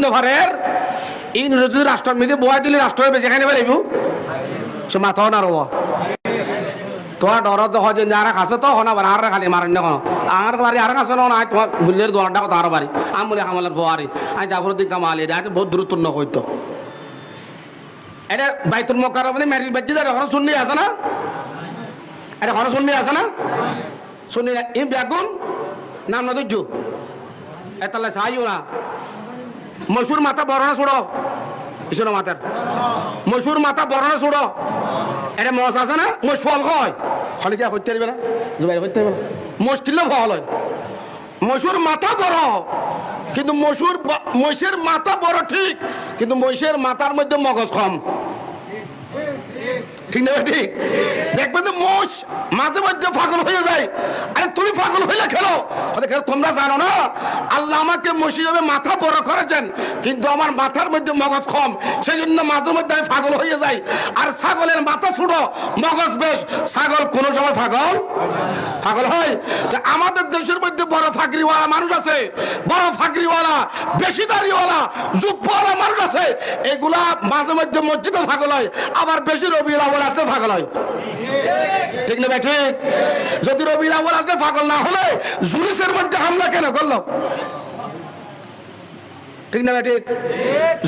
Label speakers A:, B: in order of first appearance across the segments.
A: নভারের এই যদি রাষ্ট্রের মধ্যে বয়া দিলে রাষ্ট্র বেঁচে খাই নেবে লাগব সে মাথাও না রব তোমার ডরত হয় যে আর কাছে তো হনা বার আর খালি মারেন না আমার বাড়ি আর কাছে না তোমার বুঝলে দোয়ারটা কথা আর বাড়ি আমি বলে হামালার বোয়ারি আমি জাফর দিন কামালি এটা বহুত দূরত্ব হইতো এটা বাইতুল মোকাররমে মেরিল বাজ্জি দাঁড়া এখন শুননি আছে না এটা এখন শুননি আছে না শুনি এই ব্যাগুন নাম না দুজু এতালে সাইও না মশুর মাথা বড় না ছোড়ো ইসুর মাথার মশুর মাথা বড় না ছোড়ো এটা মশ আছে না মশ ফল হয় খালি যা হইতে পারবে না জুবাই হইতে পারবে না মশ টিলে ফল হয় মশুর মাথা বড় কিন্তু মহিষের মাথা বড় ঠিক কিন্তু মহিষের মাথার মধ্যে মগজ কম ঠিক না ঠিক দেখবে যে মোষ মাঝে মধ্যে পাগল হয়ে যায় আরে তুমি পাগল হইলে খেলো তোমরা জানো না আল্লাহ আমাকে মসজিদে মাথা বড় করেছেন কিন্তু আমার মাথার মধ্যে মগজ কম সেই জন্য মাঝে মধ্যে আমি পাগল হয়ে যাই আর ছাগলের মাথা ছোট মগজ বেশ ছাগল কোনো সময় পাগল হয় আমাদের দেশের মধ্যে বড় ফাঁকরিওয়ালা মানুষ আছে বড় ফাঁকরিওয়ালা বেশি দাড়িওয়ালা জুব্বাওয়ালা মানুষ আছে এগুলা মাঝে মধ্যে মসজিদে পাগল হয় আবার বেশি রবিউল আউয়াল আসতে পাগল হয় ঠিক না ভাই ঠিক যদি রবিউল আউয়াল আসতে পাগল না হলে জুলুসের মধ্যে হামলা কেন করলো ঠিক না ভাই ঠিক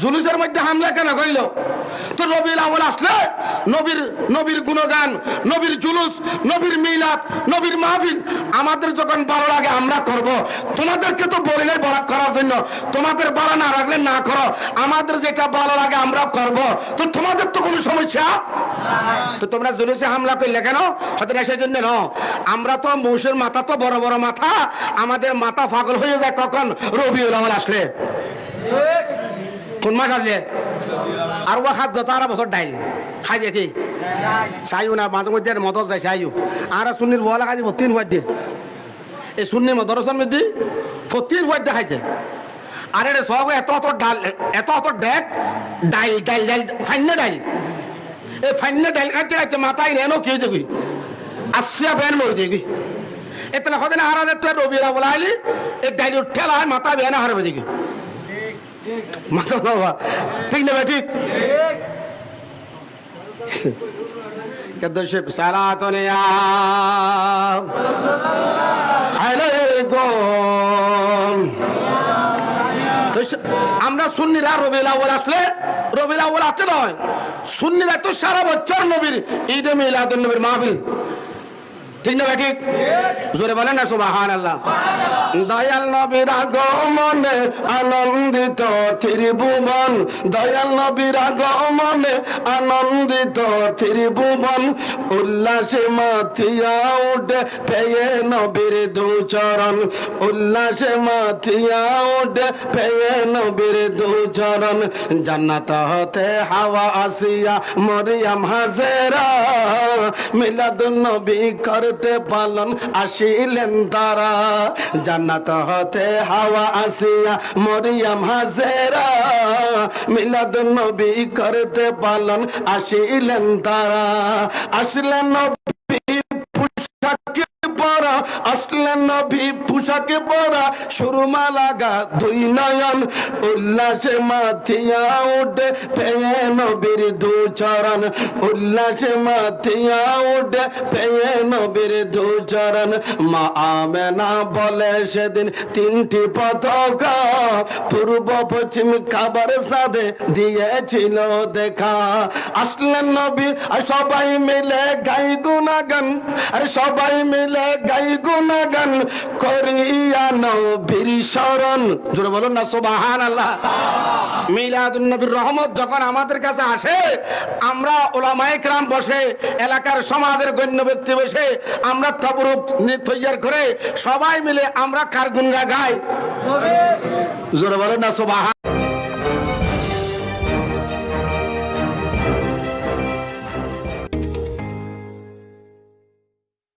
A: জুলুসের মধ্যে হামলা কেন করলো তো রবিউল আউয়াল আসলে নবীর গুণগান নবীর জুলুস নবীর মিলাদ নবীর মাহফিল আমাদের যখন ভালো লাগে আমরা করব তোমাদেরকে তো বলি নাই বরাত করার জন্য তোমাদের ভালো না লাগলে না করো আমাদের যেটা ভালো লাগে আমরা করব তো তোমাদের তো কোনো সমস্যা তো তোমরা জুলুসে হামলা করলে কেন হয়তো সেই জন্য না আমরা তো মৌসের মাথা তো বড় বড় মাথা আমাদের মাথা পাগল হয়ে যায় কখন রবিউল আউয়াল আসলে কোন মাস আসলে আর ও খাদ্য তারা বছর ডাইল খাই যায় কি চাইও না মাঝে মধ্যে মদত যায় চাইও আর সুন্নির বলা খাই তিন ভয় দিয়ে এই সুন্নির মদরসার মধ্যে তিন ভয় দেখাইছে আর এটা সব এত ডাল এত ডেক ডাইল ডাইল ডাইল ফাইনে ডাইল এই ফাইনে ডাইল খাইতে খাইতে মাথায় নেনো খেয়ে যাবি আসিয়া বেন মরে যাবি এতনা হতে না হারা যেতে রবিউল আউয়াল আইলি এই ডাইল ঠেলা হয় মাথা বেনা হারা বেজে গি মাথা বাবা ঠিক না ভাই ঠিক كدشب صلاة يا عليكم আমরা সুন্নিরা রবিউল আউয়াল আসলে রবিউল আউয়াল আসতে নয় সুন্নিরা তো সারা বছর নবীর ঈদে মিলাদুন নবীর মাহফিল ঠিক না ঠিক জোরে বলেন না সুবহানাল্লাহ দয়াল নবীর আগমনে আনন্দিত ত্রিভুবন দয়াল নবীর আগমনে আনন্দিত ত্রিভুবন উল্লাসে মাতিয়া উঠে পেয়ে নবীর দুচরণ উল্লাসে মাতিয়া উঠে পেয়ে নবীর দুচরণ জান্নাত হতে হাওয়া আসিয়া মরিয়ম হাজেরা মিলাদুন নবী করতে পালন আসিলেন তারা জান্নাত হতে হাওয়া আসিয়া মরিয়ম হাজেরা মিলাদুন নবী করতে পালন আসিলেন তারা আসলেন নবী পোশাকে পরা আসলেন নবী পোশাকে পরা সুরমা লাগা দুই নয়ন উল্লাসে মাথিয়া উঠে পেয়ে নবীর দুচরণ উল্লাসে মাথিয়া উঠে পেয়ে নবীর দুচরণ মা আমেনা বলে সেদিন তিনটি পতাকা পূর্ব পশ্চিম খাবার সাথে দিয়েছিল দেখা আসলেন নবী আর সবাই মিলে গাই গুণগান আর সবাই মিলে গাই গুণগান করিয়া নবীর শরণ জোরে বলুন না সুবহানাল্লাহ মিলাদুন নবীর রহমত যখন আমাদের কাছে আসে আমরা উলামায়ে কেরাম বসে এলাকার সমাজের গণ্য ব্যক্তি বসে আমরা তাবরুক তৈয়ার করে সবাই মিলে আমরা কার গুণগান গাই জোরে বলুন না সুবহানাল্লাহ।